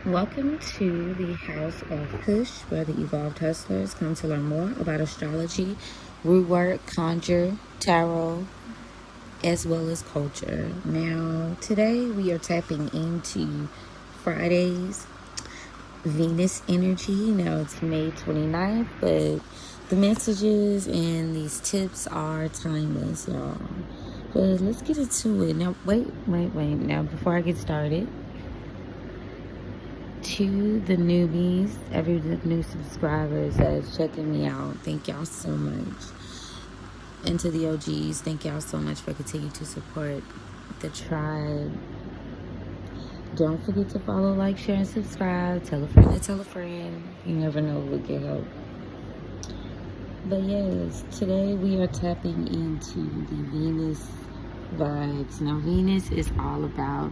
Welcome to the House of Cush, where the evolved hustlers come to learn more about astrology, root work, conjure, tarot, as well as culture. Now, today we are tapping into Friday's Venus energy. Now, it's May 29th, but the messages and these tips are timeless, y'all. But let's get into it. Now, wait. Now, before I get started, to the newbies, the new subscribers that's checking me out, thank y'all so much. And to the OGs, thank y'all so much for continuing to support the tribe. Don't forget to follow, like, share, and subscribe. Tell a friend to tell a friend. You never know what can help. But yes, today we are tapping into the Venus vibes. Now, Venus is all about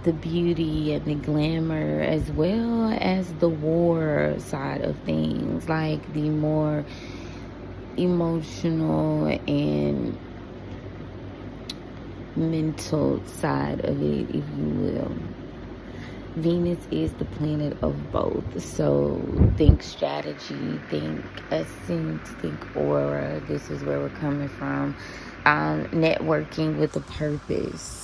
the beauty and the glamour, as well as the war side of things, like the more emotional and mental side of it, if you will. Venus is the planet of both. So think strategy, think essence, think aura. This is where we're coming from. Networking with a purpose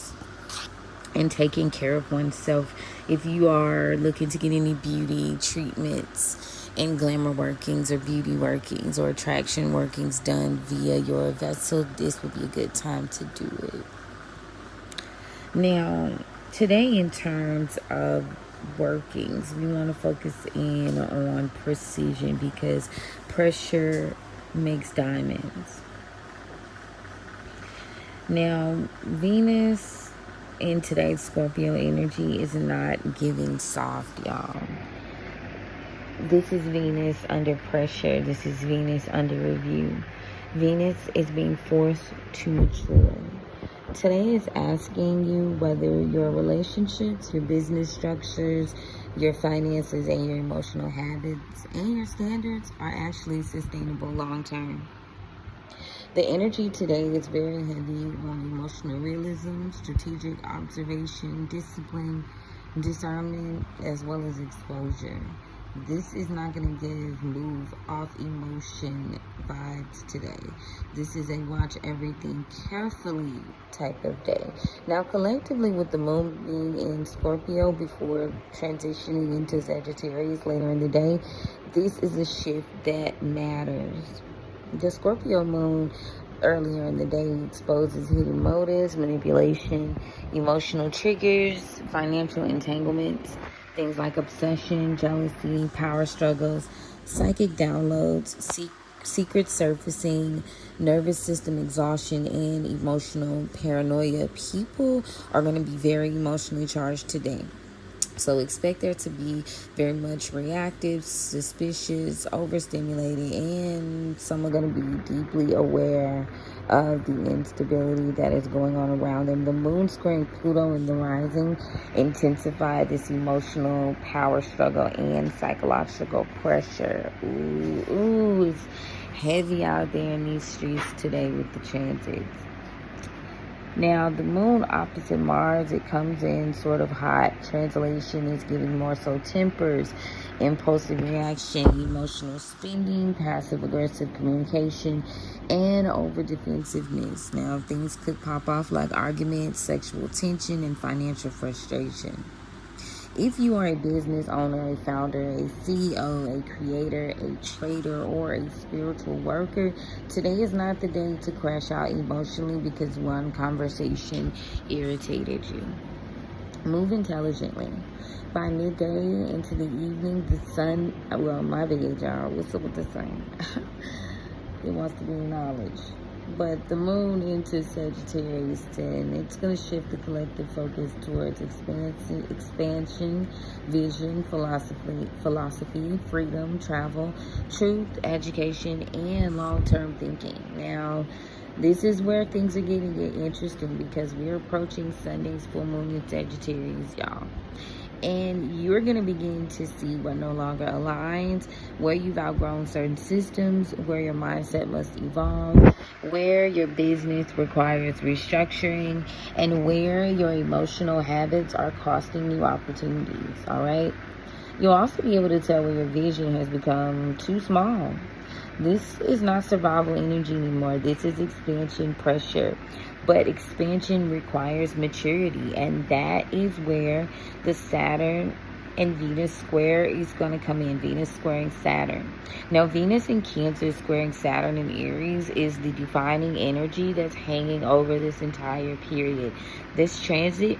and taking care of oneself. If you are looking to get any beauty treatments and glamour workings or beauty workings or attraction workings done via your vessel, this would be a good time to do it. Now, today, in terms of workings, we want to focus in on precision, because pressure makes diamonds. Now, Venus in today's Scorpio energy is not giving soft, y'all. This is Venus under pressure. This is Venus under review. Venus is being forced to mature. Today is asking you whether your relationships, your business structures, your finances, and your emotional habits and your standards are actually sustainable long term. The energy today is very heavy on emotional realism, strategic observation, discipline, discernment, as well as exposure. This is not going to give move off emotion vibes today. This is a watch everything carefully type of day. Now, collectively, with the moon being in Scorpio before transitioning into Sagittarius later in the day, this is a shift that matters. The Scorpio moon earlier in the day exposes hidden motives, manipulation, emotional triggers, financial entanglements, things like obsession, jealousy, power struggles, psychic downloads, secret surfacing, nervous system exhaustion, and emotional paranoia. People are going to be very emotionally charged today. So expect there to be very much reactive, suspicious, overstimulated, and some are going to be deeply aware of the instability that is going on around them. The moon squaring Pluto in the rising intensify this emotional power struggle and psychological pressure. Ooh, it's heavy out there in these streets today with the transits. Now, the moon opposite Mars, it comes in sort of hot. Translation is giving more so tempers, impulsive reaction, emotional spending, passive-aggressive communication, and over-defensiveness. Now, things could pop off like arguments, sexual tension, and financial frustration. If you are a business owner, a founder, a CEO, a creator, a trader, or a spiritual worker, today is not the day to crash out emotionally because one conversation irritated you. Move intelligently. By midday into the evening, the sun, well, my bad, y'all, what's up with the sun? It wants to be acknowledged. But the moon into Sagittarius 10, it's going to shift the collective focus towards expansion, vision, philosophy, freedom, travel, truth, education, and long-term thinking. Now, this is where things are getting interesting because we're approaching Sunday's full moon in Sagittarius, y'all. And you're going to begin to see what no longer aligns, where you've outgrown certain systems, where your mindset must evolve, where your business requires restructuring, and where your emotional habits are costing you opportunities, all right? You'll also be able to tell when your vision has become too small. This is not survival energy anymore. This is expansion pressure. But expansion requires maturity, and that is where the Saturn and Venus square is going to come in. Venus squaring Saturn. Now, Venus in Cancer squaring Saturn in Aries is the defining energy that's hanging over this entire period. This transit,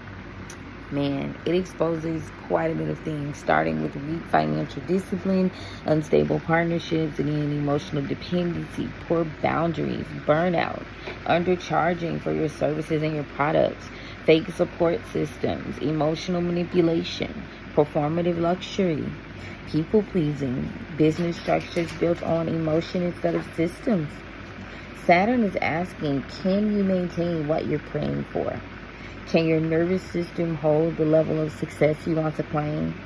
man, it exposes quite a bit of things, starting with weak financial discipline, unstable partnerships, again, emotional dependency, poor boundaries, burnout, undercharging for your services and your products, fake support systems, emotional manipulation, performative luxury, people pleasing, business structures built on emotion instead of systems. Saturn is asking, can you maintain what you're praying for? Can your nervous system hold the level of success you want to claim?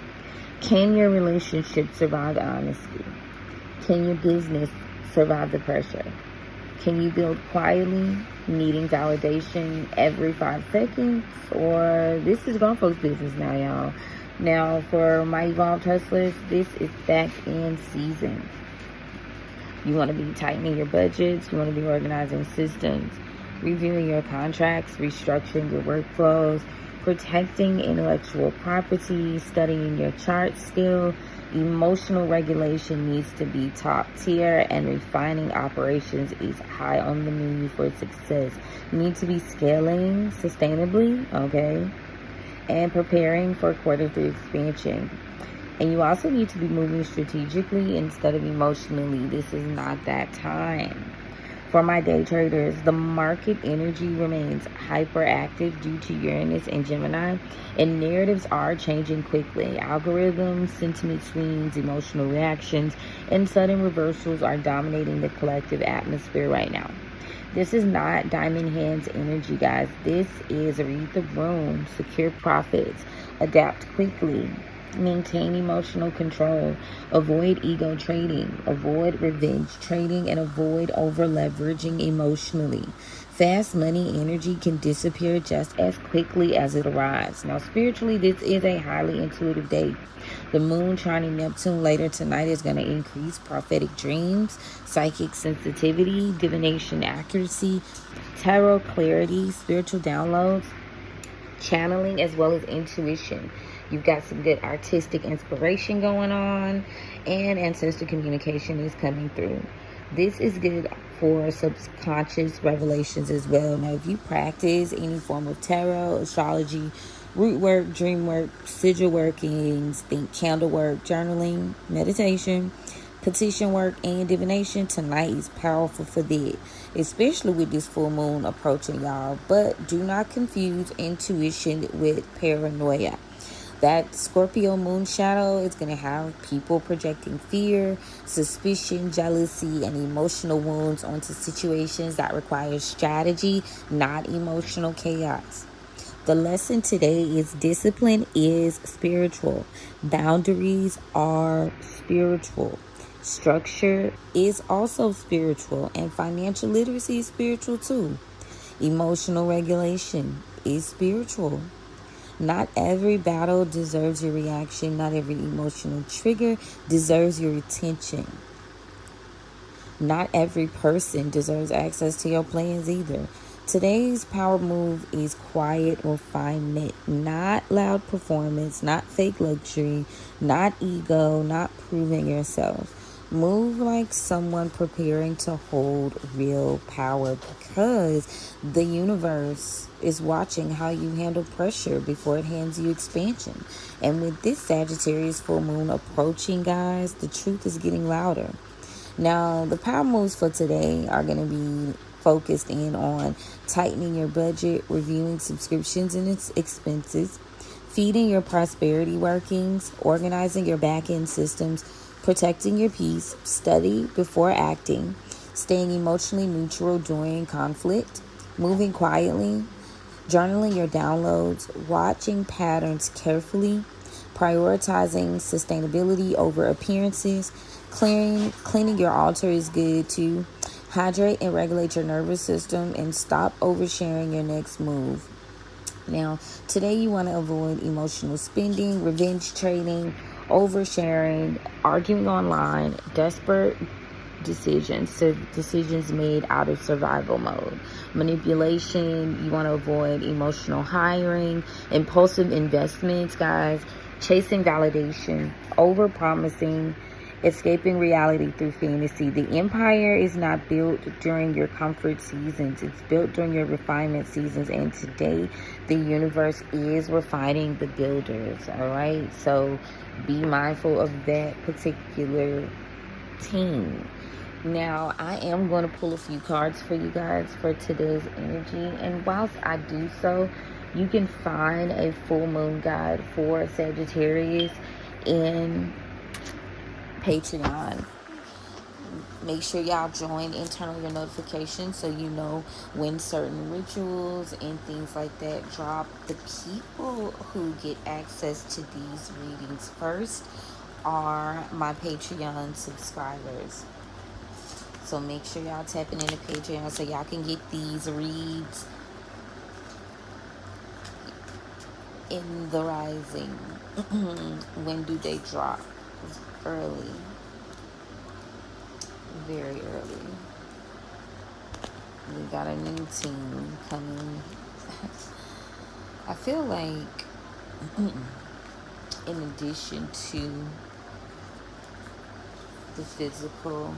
Can your relationship survive honesty? Can your business survive the pressure? Can you build quietly, needing validation every 5 seconds? Or this is grown folks' business now, y'all. Now, for my evolved hustlers, this is back in season. You want to be tightening your budgets. You want to be organizing systems, reviewing your contracts, restructuring your workflows, protecting intellectual property, studying your chart skill. Emotional regulation needs to be top tier, and refining operations is high on the menu for success. You need to be scaling sustainably, okay, and preparing for Q3 expansion. And you also need to be moving strategically instead of emotionally. This is not that time. For my day traders, the market energy remains hyperactive due to Uranus and Gemini, and narratives are changing quickly. Algorithms, sentiment swings, emotional reactions, and sudden reversals are dominating the collective atmosphere right now. This is not diamond hands energy, guys. This is read the room, secure profits, adapt quickly, maintain emotional control, avoid ego trading, avoid revenge trading, and avoid over leveraging emotionally. Fast money energy can disappear just as quickly as it arrives. Now, spiritually, this is a highly intuitive day. The moon trining Neptune later tonight is going to increase prophetic dreams, psychic sensitivity, divination accuracy, tarot clarity, spiritual downloads, channeling, as well as intuition. You've got some good artistic inspiration going on, and ancestor communication is coming through. This is good for subconscious revelations as well. Now, if you practice any form of tarot, astrology, root work, dream work, sigil workings, think candle work, journaling, meditation, petition work, and divination, tonight is powerful for that, especially with this full moon approaching, y'all. But do not confuse intuition with paranoia. That Scorpio moon shadow is going to have people projecting fear, suspicion, jealousy, and emotional wounds onto situations that require strategy, not emotional chaos. The lesson today is discipline is spiritual. Boundaries are spiritual. Structure is also spiritual, and financial literacy is spiritual too. Emotional regulation is spiritual. Not every battle deserves your reaction. Not every emotional trigger deserves your attention. Not every person deserves access to your plans either. Today's power move is quiet refinement, not loud performance, not fake luxury, not ego, not proving yourself. Move like someone preparing to hold real power, because the universe is watching how you handle pressure before it hands you expansion. And with this Sagittarius full moon approaching, guys, the truth is getting louder. Now, the power moves for today are going to be focused in on tightening your budget, reviewing subscriptions and its expenses, feeding your prosperity workings, organizing your back-end systems, protecting your peace, study before acting, staying emotionally neutral during conflict, moving quietly, journaling your downloads, watching patterns carefully, prioritizing sustainability over appearances, cleaning your altar is good too. Hydrate and regulate your nervous system, and stop oversharing your next move. Now, today you want to avoid emotional spending, revenge trading, oversharing, arguing online, desperate decisions, so decisions made out of survival mode, manipulation. You want to avoid emotional hiring, impulsive investments, guys, chasing validation, over promising, escaping reality through fantasy. The empire is not built during your comfort seasons, it's built during your refinement seasons, and today the universe is refining the builders. All right, so be mindful of that particular team. Now, I am going to pull a few cards for you guys for today's energy. And whilst I do so, you can find a full moon guide for Sagittarius in Patreon. Make sure y'all join and turn on your notifications so you know when certain rituals and things like that drop. The people who get access to these readings first are my Patreon subscribers. So make sure y'all tapping into Patreon so y'all can get these reads in the rising. When do they drop? Early. Very early. We got a new team coming. I feel like in addition to the physical,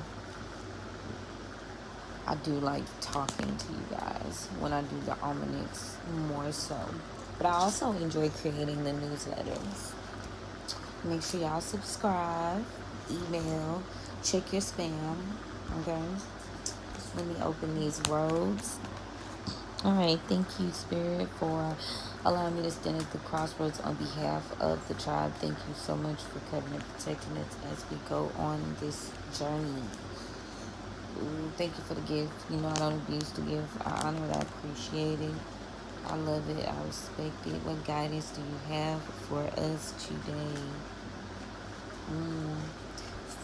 I do like talking to you guys when I do the almanacs more so. But I also enjoy creating the newsletters. Make sure y'all subscribe, email, check your spam, okay? Let me open these roads. Alright, thank you, Spirit, for allowing me to stand at the crossroads on behalf of the tribe. Thank you so much for covering and protecting us as we go on this journey. Thank you for the gift. You know I don't abuse the gift. I honor it. I appreciate it. I love it. I respect it. What guidance do you have for us today?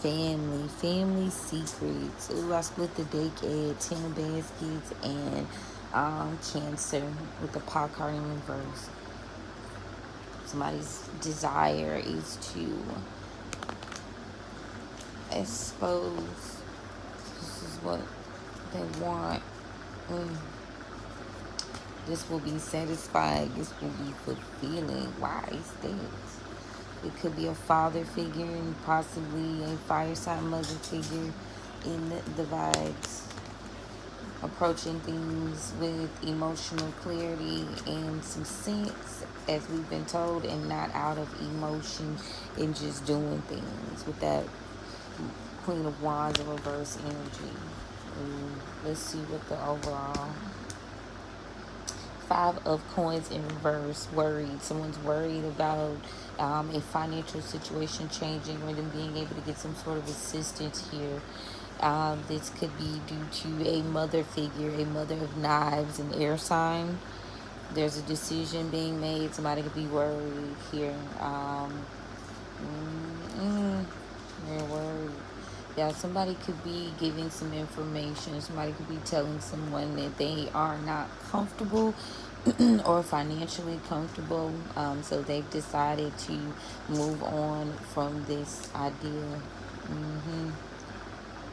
Family secrets. Ooh, I split the deck at 10 baskets and Cancer with the pot card in reverse. Somebody's desire is to expose. This is what they want. This will be satisfying. This will be fulfilling. Why is this? It could be a father figure and possibly a fire sign mother figure in the vibes. Approaching things with emotional clarity and some sense, as we've been told, and not out of emotion and just doing things with that Queen of Wands in reverse energy. Let's see what the overall. 5 of Coins in reverse. Worried. Someone's worried about a financial situation changing or them being able to get some sort of assistance here. This could be due to a mother figure, a mother of knives, an air sign. There's a decision being made. Somebody could be worried here. They're worried. Yeah, somebody could be giving some information. Somebody could be telling someone that they are not comfortable or financially comfortable. So they've decided to move on from this idea.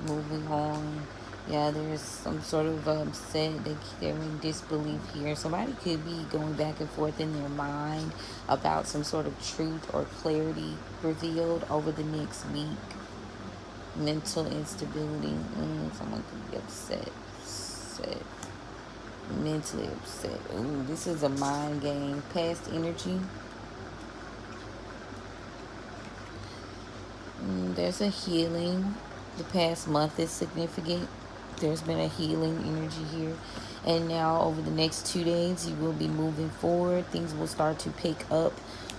Moving on. Yeah, there's some sort of upset. They're in disbelief here. Somebody could be going back and forth in their mind about some sort of truth or clarity revealed over the next week. Mental instability. Someone could be upset. Mentally upset. Ooh, this is a mind game. Past energy. There's a healing. The past month is significant. There's been a healing energy here. And now over the next 2 days, you will be moving forward. Things will start to pick up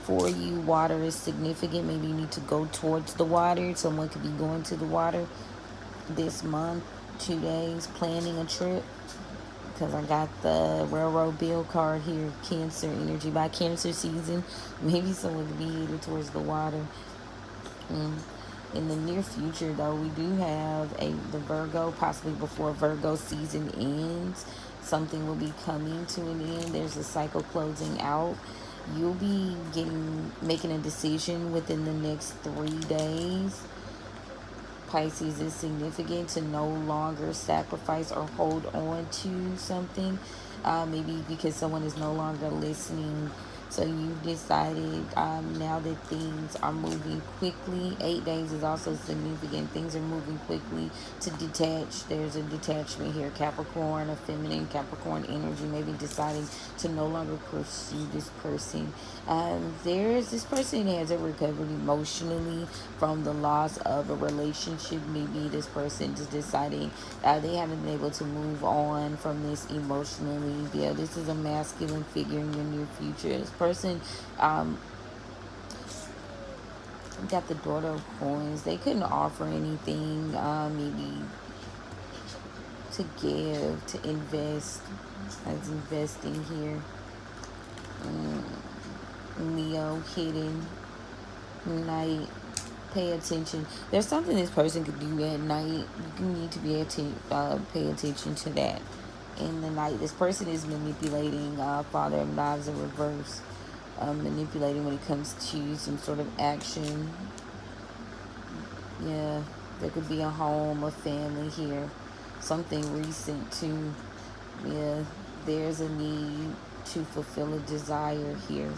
for you. Water is significant. Maybe you need to go towards the water. Someone could be going to the water this month, 2 days, planning a trip. Because I got the railroad bill card here. Cancer energy. By Cancer season, maybe someone could be headed towards the water. In the near future, though, we do have the Virgo, possibly before Virgo season ends. Something will be coming to an end. There's a cycle closing out. You'll be making a decision within the next 3 days. Pisces, is significant to no longer sacrifice or hold on to something. Maybe because someone is no longer listening. So you've decided, now that things are moving quickly. 8 days is also significant. Things are moving quickly to detach. There's a detachment here. Capricorn, a feminine Capricorn energy, maybe deciding to no longer pursue this person. This person has a recovered emotionally from the loss of a relationship. Maybe this person is deciding they haven't been able to move on from this emotionally. Yeah, this is a masculine figure in your near future. This person got the daughter of coins. They couldn't offer anything, maybe to give, to invest, as investing here. Leo, hidden, night. Pay attention. There's something this person could do at night. You need to be able to pay attention to that in the night. This person is manipulating. Father of Knives in reverse. Manipulating when it comes to some sort of action. Yeah, there could be a home, a family here. Something recent too. Yeah, there's a need to fulfill a desire here.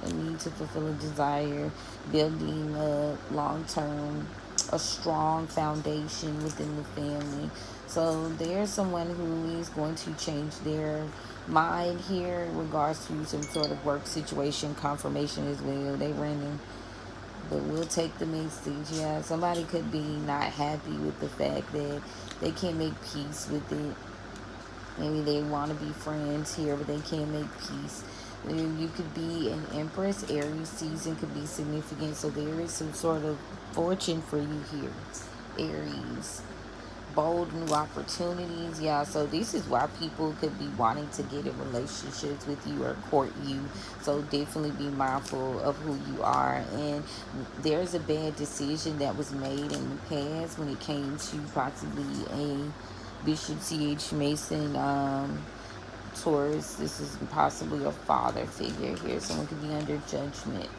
A need to fulfill a desire, building a long-term, a strong foundation within the family. So there's someone who is going to change their mind here in regards to some sort of work situation, confirmation as well. They random, but we'll take the message. Yeah, somebody could be not happy with the fact that they can't make peace with it. Maybe they want to be friends here, but they can't make peace. You could be an Empress. Aries season could be significant. So there is some sort of fortune for you here, Aries. Bold new opportunities. Yeah, so this is why people could be wanting to get in relationships with you or court you. So definitely be mindful of who you are. And there's a bad decision that was made in the past when it came to possibly a Bishop C.H. Mason, Taurus. This is possibly a father figure here. Someone could be under judgment.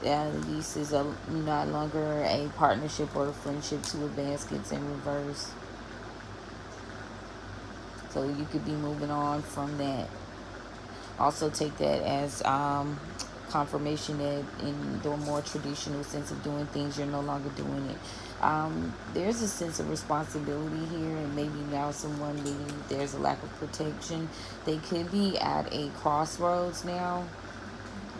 This is not longer a partnership or a friendship. Two of baskets in reverse. So you could be moving on from that. Also take that as confirmation that in the more traditional sense of doing things, you're no longer doing it. There's a sense of responsibility here, and maybe now someone, maybe there's a lack of protection. They could be at a crossroads now.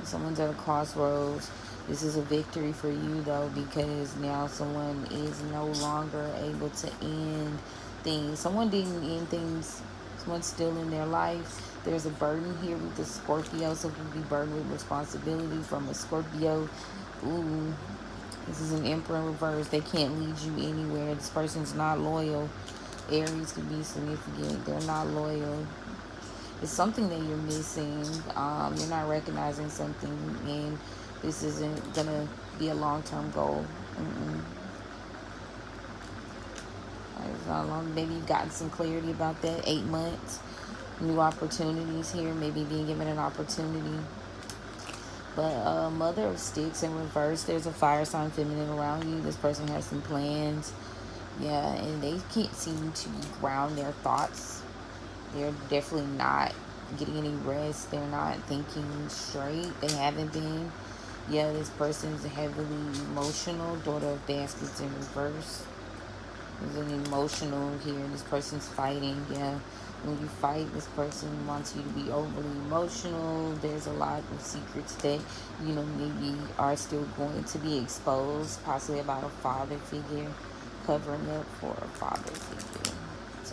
Someone's at a crossroads. This is a victory for you, though, because now someone is no longer able to end things. Someone didn't end things. Someone's still in their life. There's a burden here with the Scorpio. Someone could be burdened with responsibility from a Scorpio. Ooh, this is an Emperor in reverse. They can't lead you anywhere. This person's not loyal. Aries could be significant. They're not loyal. It's something that you're missing. You're not recognizing something, and this isn't gonna be a long-term goal. It's not long. Maybe you've gotten some clarity about that. 8 months, new opportunities here. Maybe being given an opportunity. But Mother of Sticks in reverse. There's a fire sign feminine around you. This person has some plans. Yeah, and they can't seem to ground their thoughts. They're definitely not getting any rest. They're not thinking straight. They haven't been. Yeah, this person's heavily emotional. Daughter of Baskets in reverse. There's an emotional here. This person's fighting. Yeah, when you fight, this person wants you to be overly emotional. There's a lot of secrets that, maybe are still going to be exposed. Possibly about a father figure. Covering up for a father figure.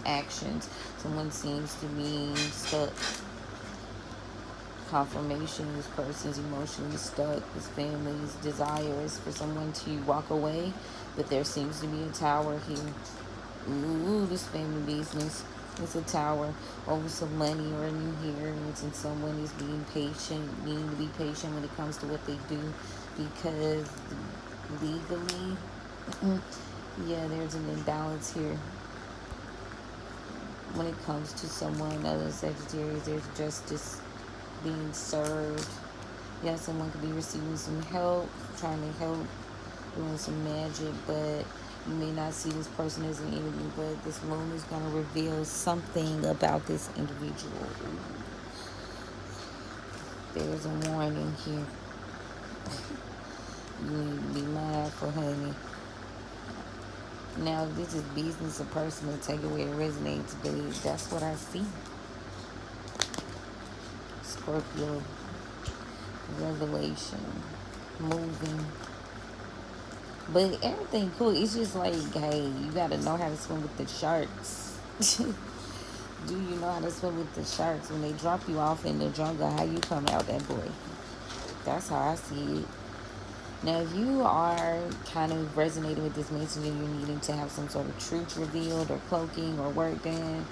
Actions. Someone seems to be stuck. Confirmation. This person's emotionally stuck. This family's desire is for someone to walk away, but there seems to be a tower here. Ooh, this family business. It's a tower over some money earning here, and someone is being patient, needing to be patient when it comes to what they do, because legally, yeah, there's an imbalance here. When it comes to someone other Sagittarius, there's justice. being served. Yeah, someone could be receiving some help, trying to help, doing some magic, but you may not see this person as an enemy, but this moon is going to reveal something about this individual. There's a warning here. You need to be mindful, honey. Now, if this is business or personal, take it where it resonates, but that's what I see. Scorpio, revelation, moving. But everything cool. It's just like, hey, you gotta know how to swim with the sharks. Do you know how to swim with the sharks? When they drop you off in the jungle, how you come out that boy? That's how I see it. Now, if you are kind of resonating with this message and you're needing to have some sort of truth revealed or cloaking or work done,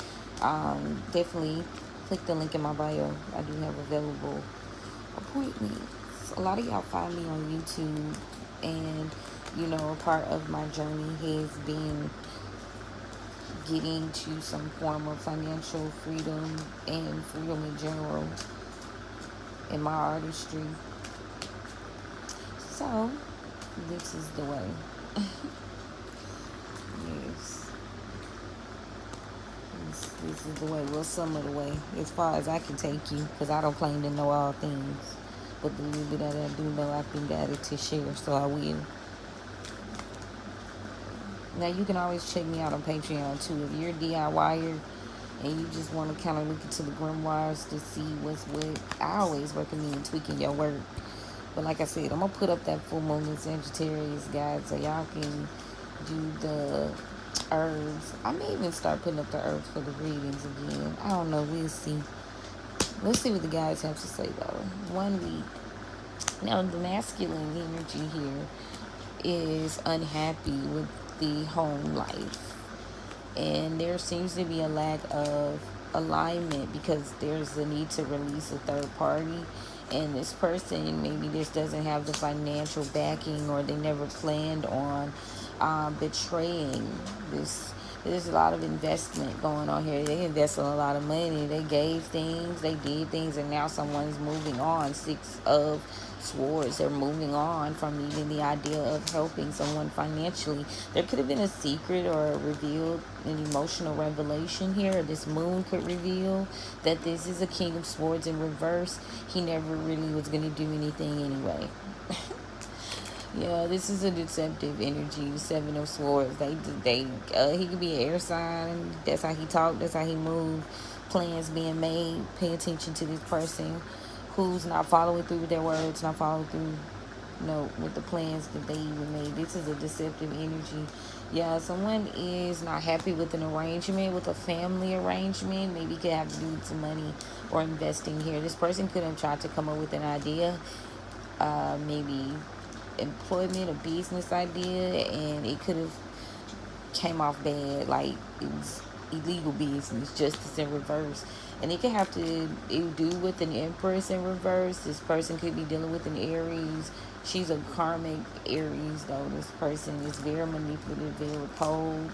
definitely click the link in my bio. I do have available appointments. A lot of y'all find me on YouTube, and you know, a part of my journey has been getting to some form of financial freedom and freedom in general in my artistry. So, this is the way. Yes. This is the way. Well, some of the way. As far as I can take you. Because I don't claim to know all things. But the little bit that I do know, I've been guided to share. So I will. Now, you can always check me out on Patreon, too. If you're a DIYer and you just want to kind of look into the grimoires to see what's what, I always recommend tweaking your work. But like I said, I'm going to put up that full moon in Sagittarius, guys, so y'all can do the herbs. I may even start putting up the herbs for the readings again. I don't know. We'll see. Let's see what the guys have to say, though. 1 week. Now, the masculine energy here is unhappy with the home life. And there seems to be a lack of alignment because there's a need to release a third party. And this person maybe just doesn't have the financial backing, or they never planned on betraying this. There's a lot of investment going on here. They invested a lot of money. They gave things, they did things, and now someone's moving on. 6 of Swords. They're moving on from even the idea of helping someone financially. There could have been a secret or revealed an emotional revelation here. This moon could reveal that this is a King of Swords in reverse. He never really was going to do anything anyway. Yeah, this is a deceptive energy. 7 of Swords. He could be an air sign. That's how he talk. That's how he move. Plans being made. Pay attention to this person who's not following through with their words, not following through, with the plans that they even made. This is a deceptive energy. Yeah, someone is not happy with an arrangement, with a family arrangement. Maybe it could have to do with some money or investing here. This person could have tried to come up with an idea, maybe employment, a business idea, and it could have came off bad, like it was illegal business, justice in reverse. And it could have to do with an Empress in reverse. This person could be dealing with an Aries. She's a karmic Aries, though. This person is very manipulative, very cold.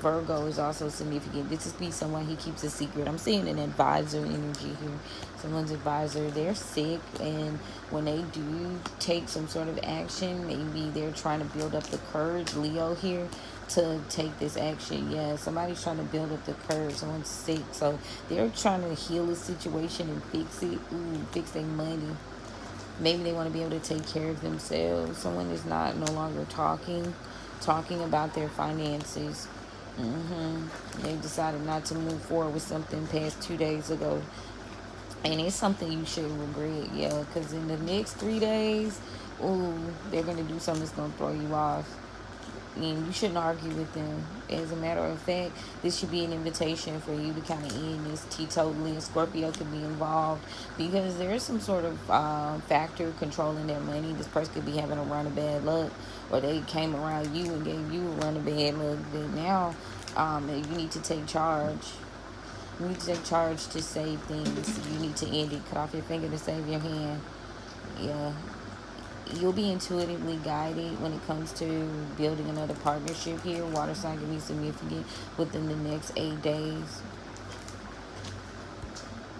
Virgo is also significant. This could be someone he keeps a secret. I'm seeing an advisor energy here. Someone's advisor, they're sick, and when they do take some sort of action, maybe they're trying to build up the courage, Leo here, to take this action. Yeah, somebody's trying to build up the courage. Someone's sick, so they're trying to heal the situation and fix it. Fix their money. Maybe they want to be able to take care of themselves. Someone is no longer talking about their finances. They decided not to move forward with something past 2 days ago. And it's something you shouldn't regret, yeah, because in the next 3 days, they're going to do something that's going to throw you off. And you shouldn't argue with them. As a matter of fact, this should be an invitation for you to kind of end this teetotally. And Scorpio could be involved because there is some sort of factor controlling their money. This person could be having a run of bad luck, or they came around you and gave you a run of bad luck. But now you need to take charge. You need to take charge to save things. You need to end it. Cut off your finger to save your hand. Yeah. You'll be intuitively guided when it comes to building another partnership here. Water sign can be significant within the next 8 days.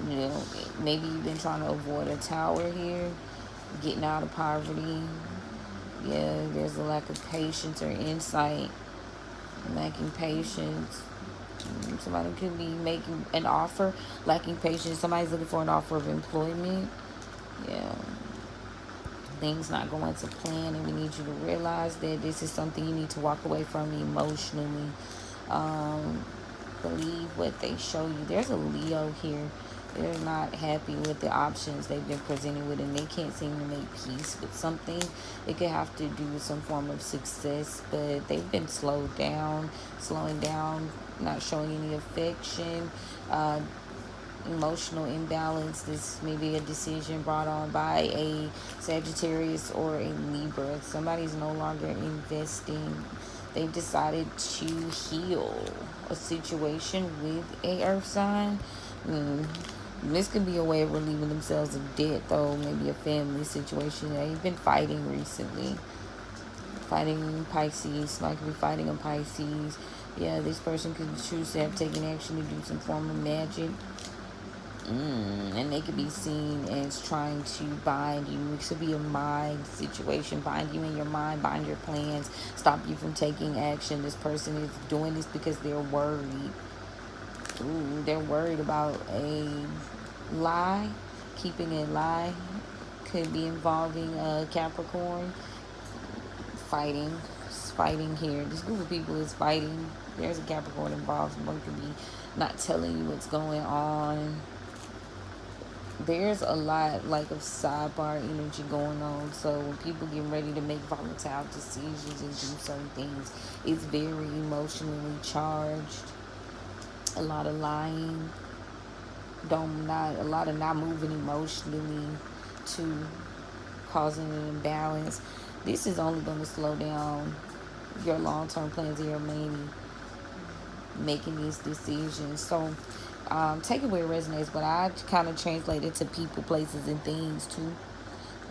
You know, maybe you've been trying to avoid a tower here, getting out of poverty. Yeah, there's a lack of patience or insight, lacking patience. Somebody could be making an offer, lacking patience. Somebody's looking for an offer of employment. Yeah, things not going to plan, and we need you to realize that this is something you need to walk away from emotionally. Um, Believe what they show you. There's a Leo here. They're not happy with the options they've been presented with, and they can't seem to make peace with something. It could have to do with some form of success, but they've been slowing down, not showing any affection, emotional imbalance. This may be a decision brought on by a Sagittarius or a Libra. Somebody's no longer investing. They've decided to heal a situation with a earth sign. This could be a way of relieving themselves of debt, though. Maybe a family situation. They've been fighting recently. Fighting Pisces. Like could be fighting a Pisces. Yeah, this person could choose to have taken action to do some form of magic. And they could be seen as trying to bind you. It could be a mind situation. Bind you in your mind, bind your plans, stop you from taking action. This person is doing this because they're worried. They're worried about a lie. Keeping a lie could be involving a Capricorn. Fighting here. This group of people is fighting. There's a Capricorn involved. Someone could be not telling you what's going on. There's a lot like of sidebar energy going on. So when people get ready to make volatile decisions and do certain things, it's very emotionally charged. A lot of lying. A lot of not moving emotionally to causing an imbalance. This is only going to slow down your long-term plans and your maybe making these decisions. So take it where it resonates, but I kind of translate it to people, places, and things too.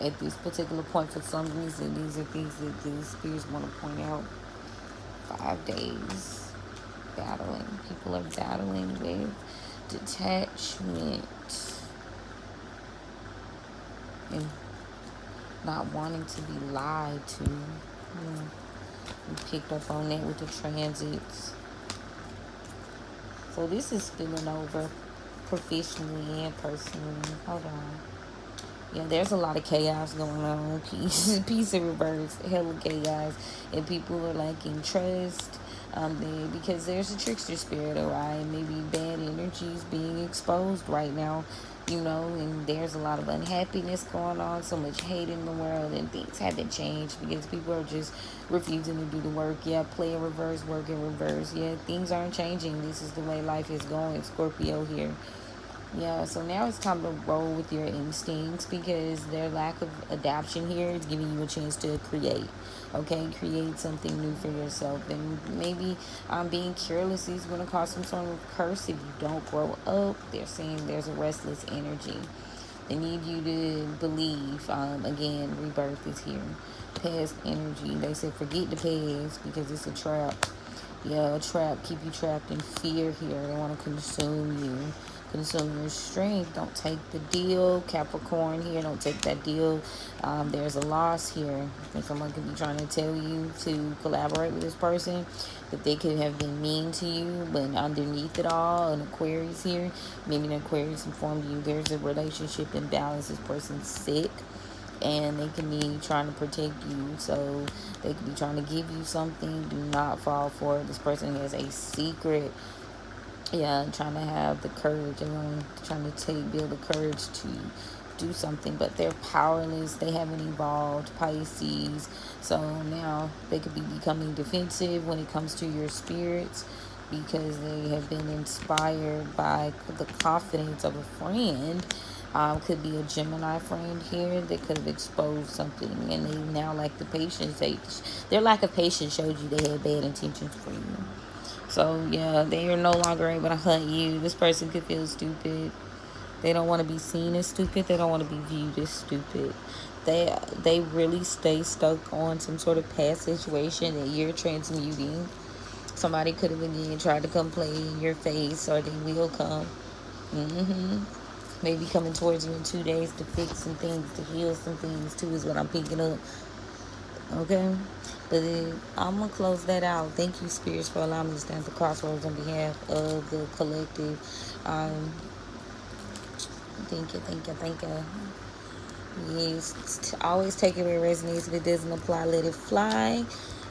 At this particular point, for some reason, these are things that the spirits want to point out. 5 days battling. People are battling with detachment and not wanting to be lied to. We picked up on that with the transits. So this is spilling over professionally and personally. Hold on. Yeah, there's a lot of chaos going on. Peace in reverse. Hella chaos. And people are lacking trust. Because there's a trickster spirit, alright? Maybe bad energies being exposed right now. And there's a lot of unhappiness going on, so much hate in the world, and things haven't changed because people are just refusing to do the work. Yeah, play in reverse, work in reverse. Yeah, things aren't changing. This is the way life is going. Scorpio here. Yeah, so now it's time to roll with your instincts because their lack of adaptation here is giving you a chance to create. Okay, create something new for yourself. And maybe being careless is going to cause some sort of curse if you don't grow up. They're saying there's a restless energy. They need you to believe. Again, rebirth is here. Past energy. They said forget the past because it's a trap. Yeah, a trap. Keep you trapped in fear here. They want to consume you. Consume your strength. Don't take the deal. Capricorn here, don't take that deal. There's a loss here. And someone could be trying to tell you to collaborate with this person, that they could have been mean to you, but underneath it all, an Aquarius here, maybe an Aquarius informed you there's a relationship imbalance. This person's sick, and they can be trying to protect you, so they could be trying to give you something. Do not fall for it. This person has a secret. Yeah, trying to have the courage and trying to build the courage to do something, but they're powerless. They haven't evolved. Pisces. So now they could be becoming defensive when it comes to your spirits because they have been inspired by the confidence of a friend. Could be a Gemini friend here that could have exposed something, and they now lack the patience. Their lack of patience showed you they had bad intentions for you. So, yeah, they are no longer able to hunt you. This person could feel stupid. They don't want to be seen as stupid. They don't want to be viewed as stupid. They really stay stuck on some sort of past situation that you're transmuting. Somebody could have, again, tried to come play in your face, or they will come. maybe coming towards you in 2 days to fix some things, to heal some things too, is what I'm picking up. Okay, but I'm gonna close that out. Thank you, spirits, for allowing me to stand at the crossroads on behalf of the collective. Thank you. Yes, always take it where it resonates. If it doesn't apply, let it fly.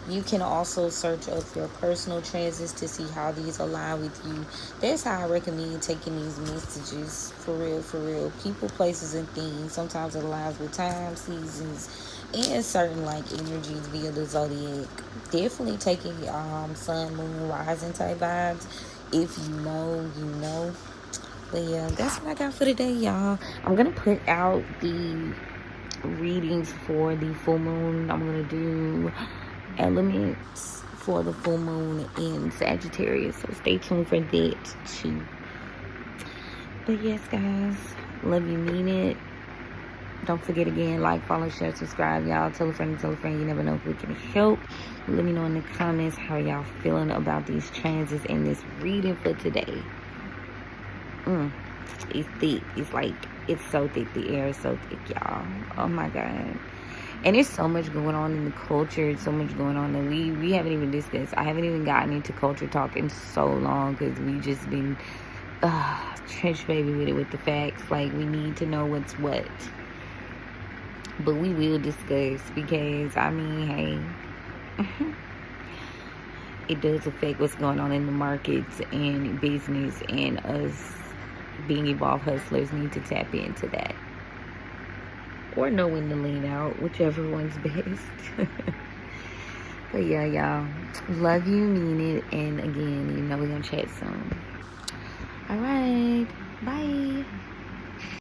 You can also search up your personal transits to see how these align with you. That's how I recommend taking these messages. For real. People, places, and things. Sometimes it aligns with time, seasons, and certain like energies via the zodiac. Definitely taking sun, moon, rising type vibes. If you know, you know. But yeah, that's what I got for today, y'all. I'm gonna put out the readings for the full moon. I'm gonna do elements for the full moon in Sagittarius, so stay tuned for that too. But yes, guys, love you, mean it. Don't forget, again, like, follow, share, subscribe, y'all. Tell a friend, you never know if we can help. Let me know in the comments how y'all feeling about these transits and this reading for today. It's thick. It's like, it's so thick. The air is so thick, y'all. Oh my god. And there's so much going on in the culture, so much going on that we haven't even discussed. I haven't even gotten into culture talk in so long, because we just been trench baby with it, with the facts. Like, we need to know what's what. But we will discuss, because I mean, hey, it does affect what's going on in the markets and business, and us being evolved hustlers need to tap into that, or know when to lean out, whichever one's best. But yeah, y'all, love you, mean it, and again, you know we're gonna chat soon. All right, bye.